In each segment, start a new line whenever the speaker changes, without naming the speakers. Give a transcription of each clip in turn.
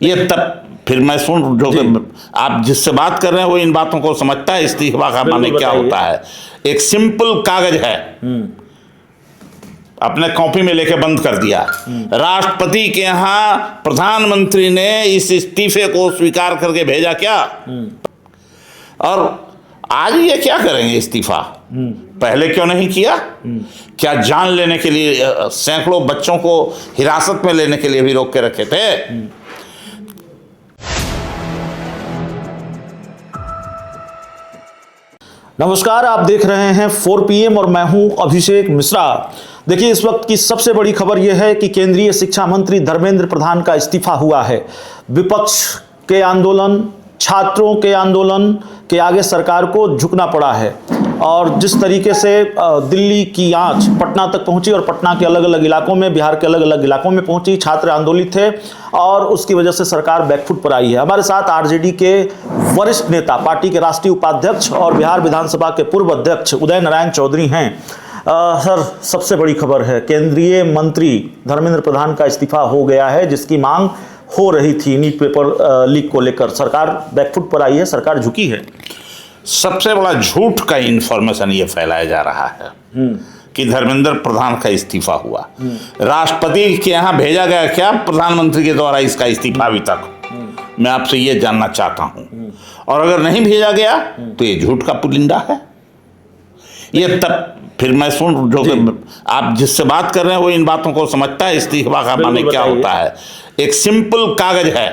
ये तब फिर मैं सुन जो आप जिससे बात कर रहे हैं वो इन बातों को समझता है। इस्तीफा का माने क्या होता है? एक सिंपल कागज है, अपने कॉपी में लेके बंद कर दिया। राष्ट्रपति के यहाँ प्रधानमंत्री ने इस इस्तीफे को स्वीकार करके भेजा क्या? और आज ये क्या करेंगे इस्तीफा? पहले क्यों नहीं किया? क्या जान लेने के लिए सैकड़ों बच्चों को हिरासत में लेने के लिए भी रोक के रखे थे?
नमस्कार, आप देख रहे हैं 4 PM और मैं हूं अभिषेक मिश्रा। देखिए, इस वक्त की सबसे बड़ी खबर यह है कि केंद्रीय शिक्षा मंत्री धर्मेंद्र प्रधान का इस्तीफा हुआ है। विपक्ष के आंदोलन, छात्रों के आंदोलन के आगे सरकार को झुकना पड़ा है और जिस तरीके से दिल्ली की आंच पटना तक पहुंची और पटना के अलग अलग इलाकों में, बिहार के अलग अलग इलाकों में पहुंची, छात्र आंदोलित थे और उसकी वजह से सरकार बैकफुट पर आई है। हमारे साथ आरजेडी के वरिष्ठ नेता, पार्टी के राष्ट्रीय उपाध्यक्ष और बिहार विधानसभा के पूर्व अध्यक्ष उदय नारायण चौधरी हैं। सर, सबसे बड़ी खबर है, केंद्रीय मंत्री धर्मेंद्र प्रधान का इस्तीफा हो गया है, जिसकी मांग हो रही थी नीट पेपर लीक को लेकर। सरकार बैकफुट पर आई है, सरकार झुकी है।
सबसे बड़ा झूठ का इंफॉर्मेशन ये फैलाया जा रहा है कि धर्मेंद्र प्रधान का इस्तीफा हुआ। राष्ट्रपति के यहाँ भेजा गया क्या प्रधानमंत्री के द्वारा इसका इस्तीफा? अभी तक मैं आपसे ये जानना चाहता हूँ। और अगर नहीं भेजा गया तो ये झूठ का पुलिंदा है। ये तब फिर मैं सुन जो आप जिससे बात कर रहे हैं वो इन बातों को समझता है। इस्तीफा का माने क्या होता है? एक सिंपल कागज है,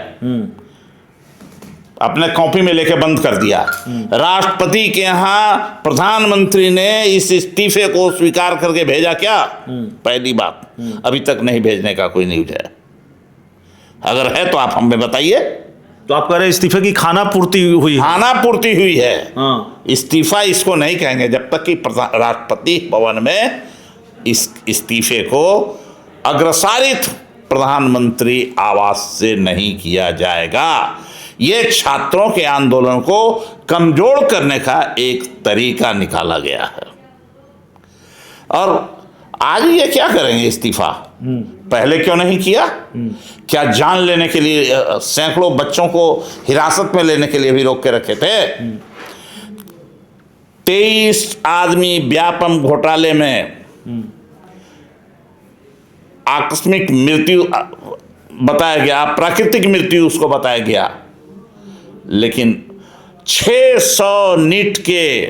अपने कॉपी में लेके बंद कर दिया। राष्ट्रपति के यहाँ प्रधानमंत्री ने इस इस्तीफे को स्वीकार करके भेजा क्या? पहली बात, अभी तक नहीं भेजने का कोई न्यूज है। अगर है तो आप हमें बताइए।
तो आप कह रहे हैं इस्तीफे की खाना पूर्ति हुई है?
खाना पूर्ति हुई है। इस्तीफा इसको नहीं कहेंगे जब तक कि राष्ट्रपति भवन में इस इस्तीफे को अग्रसारित प्रधानमंत्री आवास से नहीं किया जाएगा। ये छात्रों के आंदोलन को कमजोर करने का एक तरीका निकाला गया है। और आज ये क्या करेंगे इस्तीफा? पहले क्यों नहीं किया? क्या जान लेने के लिए सैकड़ों बच्चों को हिरासत में लेने के लिए भी रोक के रखे थे? 23 आदमी व्यापम घोटाले में आकस्मिक मृत्यु बताया गया, प्राकृतिक मृत्यु उसको बताया गया, लेकिन 600 नीट के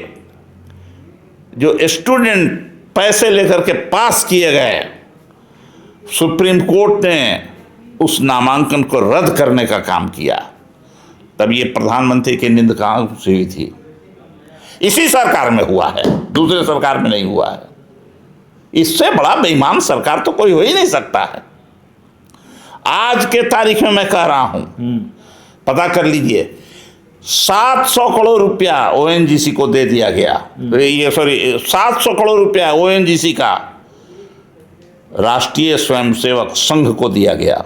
जो स्टूडेंट पैसे लेकर के पास किए गए, सुप्रीम कोर्ट ने उस नामांकन को रद्द करने का काम किया। तब ये प्रधानमंत्री की नींद कहाँ से हुई थी? इसी सरकार में हुआ है, दूसरे सरकार में नहीं हुआ है। इससे बड़ा बेईमान सरकार तो कोई हो ही नहीं सकता है। आज के तारीख में मैं कह रहा हूं, पता कर लीजिए, 700 करोड़ रुपया ओएनजीसी को दे दिया गया। ये 700 करोड़ रुपया ओएनजीसी का राष्ट्रीय स्वयंसेवक संघ को दिया गया।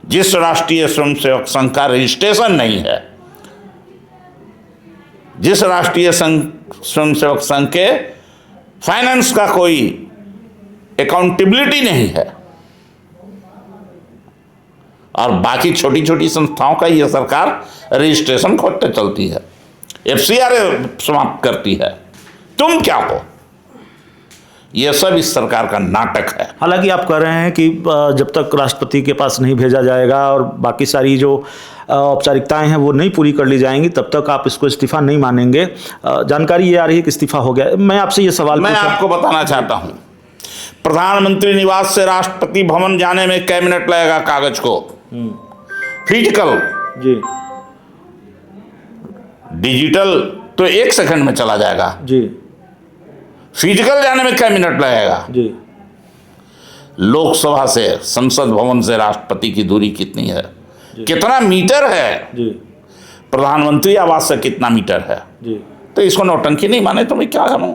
जिस राष्ट्रीय स्वयंसेवक संघ का रजिस्ट्रेशन नहीं है, जिस राष्ट्रीय स्वयंसेवक संघ के फाइनेंस का कोई अकाउंटेबिलिटी नहीं है, और बाकी छोटी छोटी संस्थाओं का यह सरकार रजिस्ट्रेशन खोजते चलती है, FCRA समाप्त करती है। तुम क्या हो? यह सब इस सरकार का नाटक है।
हालांकि आप कह रहे हैं कि जब तक राष्ट्रपति के पास नहीं भेजा जाएगा और बाकी सारी जो औपचारिकताएं हैं वो नहीं पूरी कर ली जाएंगी, तब तक आप इसको इस्तीफा नहीं मानेंगे। जानकारी ये आ रही है कि इस्तीफा हो गया। मैं आपसे ये सवाल
मैं आपको बताना चाहता हूं, प्रधानमंत्री निवास से राष्ट्रपति भवन जाने में कै मिनट लगेगा कागज को? फिजिकल
जी,
डिजिटल तो 1 सेकंड में चला जाएगा
जी।
फिजिकल जाने में कै मिनट लगेगा
जी।
लोकसभा से, संसद भवन से राष्ट्रपति की दूरी कितनी है? कितना मीटर है?
जी।
प्रधानमंत्री आवास से कितना मीटर है?
जी।
तो इसको नौटंकी नहीं माने तो मैं क्या करूं?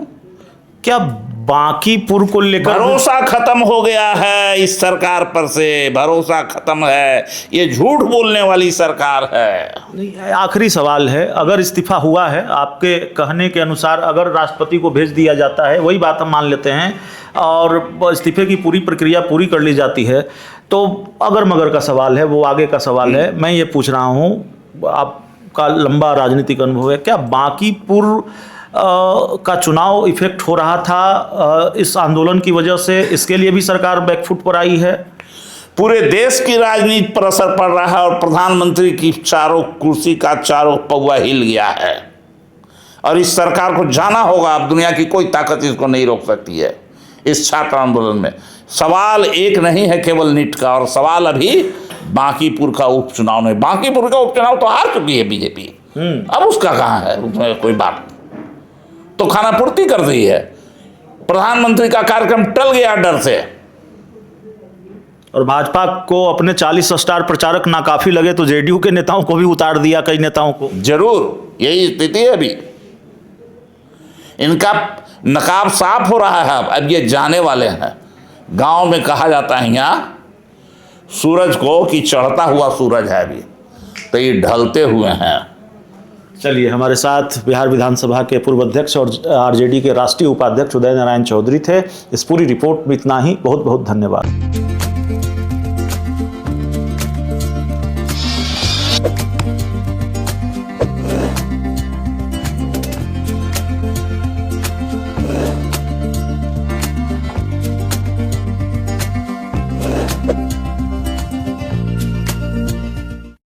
क्या बांकीपुर को लेकर
भरोसा खत्म हो गया है इस सरकार पर से, भरोसा खत्म है। ये झूठ बोलने वाली सरकार है।
आखिरी सवाल है, अगर इस्तीफा हुआ है आपके कहने के अनुसार, अगर राष्ट्रपति को भेज दिया जाता है, वही बात हम मान लेते हैं, और इस्तीफे की पूरी प्रक्रिया पूरी कर ली जाती है, तो अगर मगर का सवाल है, वो आगे का सवाल है। मैं ये पूछ रहा हूँ, आपका लंबा राजनीतिक अनुभव है, क्या बांकीपुर का चुनाव इफेक्ट हो रहा था इस आंदोलन की वजह से? इसके लिए भी सरकार बैकफुट पर आई है?
पूरे देश की राजनीति पर असर पड़ रहा है और प्रधानमंत्री की चारों कुर्सी का चारों पौवा हिल गया है और इस सरकार को जाना होगा। अब दुनिया की कोई ताकत इसको नहीं रोक सकती है इस छात्र आंदोलन में। सवाल एक नहीं है केवल नीट का, और सवाल अभी बांकीपुर का उपचुनाव में। बांकीपुर का उपचुनाव तो हार चुकी है बीजेपी, अब उसका कहाँ है, उसमें कोई बात तो खानापूर्ति कर दी है। प्रधानमंत्री का कार्यक्रम टल गया डर से।
और भाजपा को अपने 40 स्टार प्रचारक नाकाफी लगे तो जेडीयू के नेताओं को भी उतार दिया, कई नेताओं को।
जरूर यही स्थिति है अभी। इनका नकाब साफ हो रहा है। अब ये जाने वाले हैं। गांव में कहा जाता है यहाँ सूरज को कि चढ़ता हुआ सूरज है अभी, तो ये ढलते हुए हैं।
चलिए, हमारे साथ बिहार विधानसभा के पूर्व अध्यक्ष और आरजेडी के राष्ट्रीय उपाध्यक्ष उदय नारायण चौधरी थे। इस पूरी रिपोर्ट में इतना ही। बहुत बहुत धन्यवाद।